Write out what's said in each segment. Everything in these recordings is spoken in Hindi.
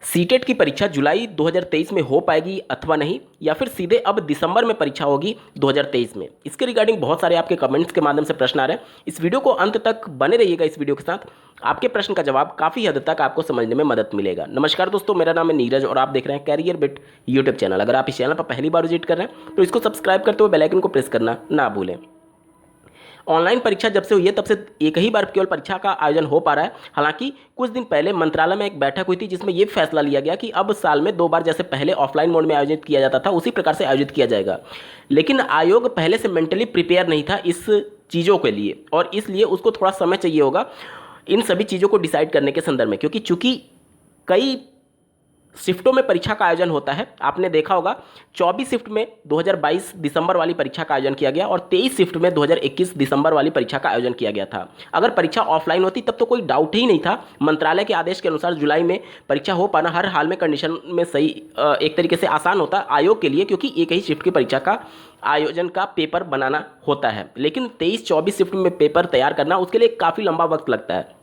सीटेट की परीक्षा जुलाई 2023 में हो पाएगी अथवा नहीं, या फिर सीधे अब दिसंबर में परीक्षा होगी 2023 में। इसके रिगार्डिंग बहुत सारे आपके कमेंट्स के माध्यम से प्रश्न आ रहे हैं। इस वीडियो को अंत तक बने रहिएगा। इस वीडियो के साथ आपके प्रश्न का जवाब काफ़ी हद तक आपको समझने में मदद मिलेगा। नमस्कार दोस्तों, मेरा नाम है नीरज और आप देख रहे हैं कैरियर बिट यूट्यूब चैनल। अगर आप इस चैनल पर पहली बार विजिट कर रहे हैं तो इसको सब्सक्राइब करते हुए बेल आइकन को प्रेस करना ना भूलें। ऑनलाइन परीक्षा जब से हुई है तब से एक ही बार केवल परीक्षा का आयोजन हो पा रहा है। हालांकि कुछ दिन पहले मंत्रालय में एक बैठक हुई थी जिसमें यह फैसला लिया गया कि अब साल में 2 बार जैसे पहले ऑफलाइन मोड में आयोजित किया जाता था उसी प्रकार से आयोजित किया जाएगा। लेकिन आयोग पहले से मेंटली प्रिपेयर नहीं था इस चीज़ों के लिए, और इसलिए उसको थोड़ा समय चाहिए होगा इन सभी चीज़ों को डिसाइड करने के संदर्भ में, क्योंकि चूंकि कई शिफ्टों में परीक्षा का आयोजन होता है। आपने देखा होगा 24 शिफ्ट में 2022 दिसंबर वाली परीक्षा का आयोजन किया गया और 23 शिफ्ट में 2021 दिसंबर वाली परीक्षा का आयोजन किया गया था। अगर परीक्षा ऑफलाइन होती तब तो कोई डाउट ही नहीं था। मंत्रालय के आदेश के अनुसार जुलाई में परीक्षा हो पाना हर हाल में कंडीशन में सही एक तरीके से आसान होता आयोग के लिए, क्योंकि एक ही शिफ्ट की परीक्षा का आयोजन का पेपर बनाना होता है। लेकिन 23-24 शिफ्ट में पेपर तैयार करना उसके लिए काफ़ी लंबा वक्त लगता है।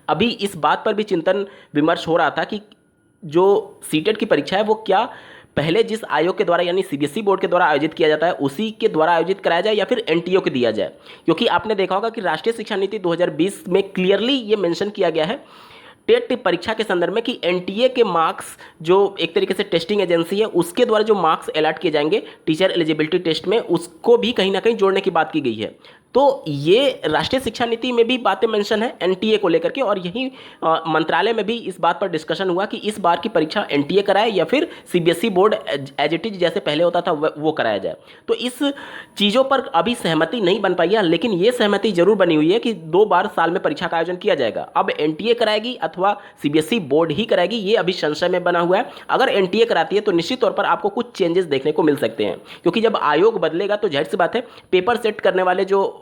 अभी इस बात पर भी चिंतन विमर्श हो रहा था कि जो सीटेट की परीक्षा है वो क्या पहले जिस आयोग के द्वारा यानी सीबीएसई बोर्ड के द्वारा आयोजित किया जाता है उसी के द्वारा आयोजित कराया जाए या फिर एनटीए को दिया जाए। क्योंकि आपने देखा होगा कि राष्ट्रीय शिक्षा नीति 2020 में क्लियरली ये मेंशन किया गया है टेट परीक्षा के संदर्भ में कि एनटीए के मार्क्स जो एक तरीके से टेस्टिंग एजेंसी है उसके द्वारा जो मार्क्स अलॉट किए जाएंगे टीचर एलिजिबिलिटी टेस्ट में, उसको भी कहीं ना कहीं जोड़ने की बात की गई है। तो ये राष्ट्रीय शिक्षा नीति में भी बातें मेंशन है एनटीए को लेकर के, और यही मंत्रालय में भी इस बात पर डिस्कशन हुआ कि इस बार की परीक्षा एनटीए कराए या फिर CBSE board as it is जैसे पहले होता था वो कराया जाए। तो इस चीज़ों पर अभी सहमति नहीं बन पाई है, लेकिन ये सहमति जरूर बनी हुई है कि 2 बार साल में परीक्षा का आयोजन किया जाएगा। अब एनटीए कराएगी अथवा सीबीएसई बोर्ड ही कराएगी ये अभी संशय में बना हुआ है। अगर एनटीए कराती है तो निश्चित तौर पर आपको कुछ चेंजेस देखने को मिल सकते हैं, क्योंकि जब आयोग बदलेगा तो जाहिर सी बात है पेपर सेट करने वाले जो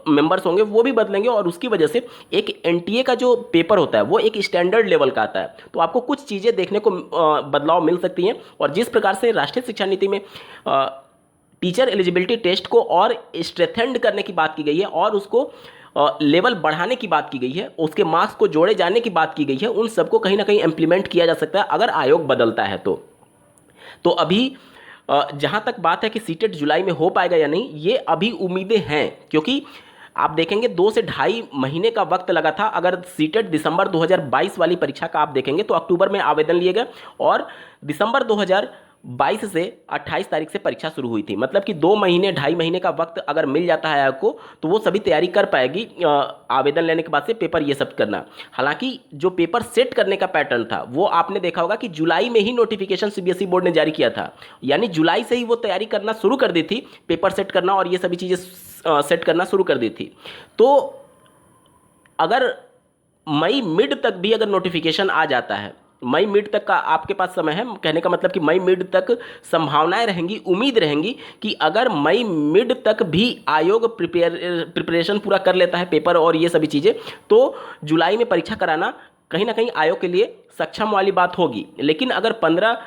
मेंबर्स होंगे वो भी बदलेंगे, और उसकी वजह से एक एनटीए का जो पेपर होता है वो एक स्टैंडर्ड लेवल का आता है। तो आपको कुछ चीज़ें देखने को बदलाव मिल सकती हैं। और जिस प्रकार से राष्ट्रीय शिक्षा नीति में टीचर एलिजिबिलिटी टेस्ट को और स्ट्रेथेंड करने की बात की गई है और उसको लेवल बढ़ाने की बात की गई है, उसके मार्क्स को जोड़े जाने की बात की गई है, उन सबको कहीं ना कहीं इंप्लीमेंट किया जा सकता है अगर आयोग बदलता है तो अभी जहाँ तक बात है कि सीटेट जुलाई में हो पाएगा या नहीं, ये अभी उम्मीदें हैं। क्योंकि आप देखेंगे 2 से ढाई महीने का वक्त लगा था। अगर सीटेट दिसंबर 2022 वाली परीक्षा का आप देखेंगे तो अक्टूबर में आवेदन लिए गए और दिसंबर 2022 से 28 तारीख से परीक्षा शुरू हुई थी। मतलब कि 2 महीने 2.5 महीने का वक्त अगर मिल जाता है आपको तो वो सभी तैयारी कर पाएगी आवेदन लेने के बाद से पेपर ये सब करना। हालांकि जो पेपर सेट करने का पैटर्न था वो आपने देखा होगा कि जुलाई में ही नोटिफिकेशन सीबीएसई बोर्ड ने जारी किया था, यानी जुलाई से ही वो तैयारी करना शुरू कर दी थी, पेपर सेट करना और ये सभी चीज़ें सेट करना शुरू कर दी थी। तो अगर मई मिड तक भी अगर नोटिफिकेशन आ जाता है, मई मिड तक का आपके पास समय है, कहने का मतलब कि मई मिड तक संभावनाएं रहेंगी, उम्मीद रहेंगी कि अगर मई मिड तक भी आयोग प्रिपरेशन पूरा कर लेता है पेपर और ये सभी चीज़ें, तो जुलाई में परीक्षा कराना कहीं ना कहीं आयोग के लिए सक्षम वाली बात होगी। लेकिन अगर 15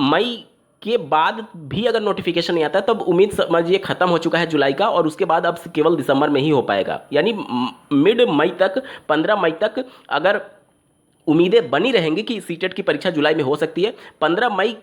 मई के बाद भी अगर नोटिफिकेशन नहीं आता तब उम्मीद समझिए खत्म हो चुका है जुलाई का, और उसके बाद अब केवल दिसंबर में ही हो पाएगा। यानी मिड मई तक 15 मई तक अगर उम्मीदें बनी रहेंगी कि सीटेट की परीक्षा जुलाई में हो सकती है, 15 मई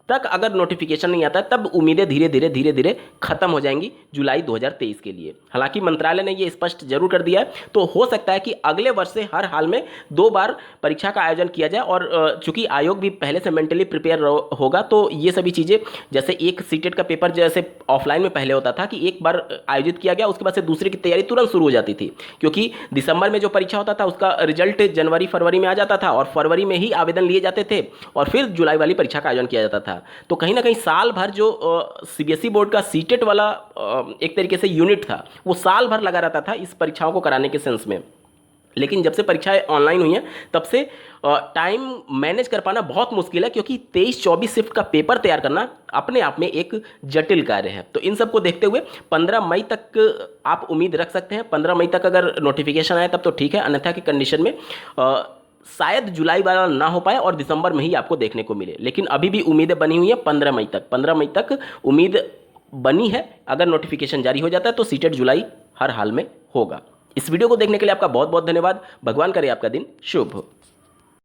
तक अगर नोटिफिकेशन नहीं आता तब उम्मीदें धीरे धीरे खत्म हो जाएंगी जुलाई 2023 के लिए। हालांकि मंत्रालय ने ये स्पष्ट जरूर कर दिया है, तो हो सकता है कि अगले वर्ष से हर हाल में 2 बार परीक्षा का आयोजन किया जाए। और चूंकि आयोग भी पहले से मेंटली प्रिपेयर होगा तो ये सभी चीज़ें, जैसे एक सीटेट का पेपर जैसे ऑफलाइन में पहले होता था कि एक बार आयोजित किया गया उसके बाद से दूसरे की तैयारी तुरंत शुरू हो जाती थी, क्योंकि दिसंबर में जो परीक्षा होता था उसका रिजल्ट जनवरी फरवरी में आ जाता था और फरवरी में ही आवेदन लिए जाते थे और फिर जुलाई वाली परीक्षा का आयोजन किया जाता था। तो कहीं ना कहीं साल भर जो सीबीएसई बोर्ड का सीटेट वाला एक तरीके से यूनिट था वो साल भर लगा रहता था इस परीक्षाओं को कराने के सेंस में। लेकिन जब से परीक्षाएं ऑनलाइन हुई हैं तब से टाइम मैनेज कर पाना बहुत मुश्किल है, क्योंकि 23-24 शिफ्ट का पेपर तैयार करना अपने आप में एक जटिल कार्य है। तो इन सबको देखते हुए 15 मई तक आप उम्मीद रख सकते हैं। 15 मई तक अगर नोटिफिकेशन आए तब तो ठीक है, अन्यथा की कंडीशन में शायद जुलाई वाला ना हो पाए और दिसंबर में ही आपको देखने को मिले। लेकिन अभी भी उम्मीदें बनी हुई हैं 15 मई तक। 15 मई तक उम्मीद बनी है। अगर नोटिफिकेशन जारी हो जाता है तो सीटेट जुलाई हर हाल में होगा। इस वीडियो को देखने के लिए आपका बहुत बहुत धन्यवाद। भगवान करे आपका दिन शुभ हो।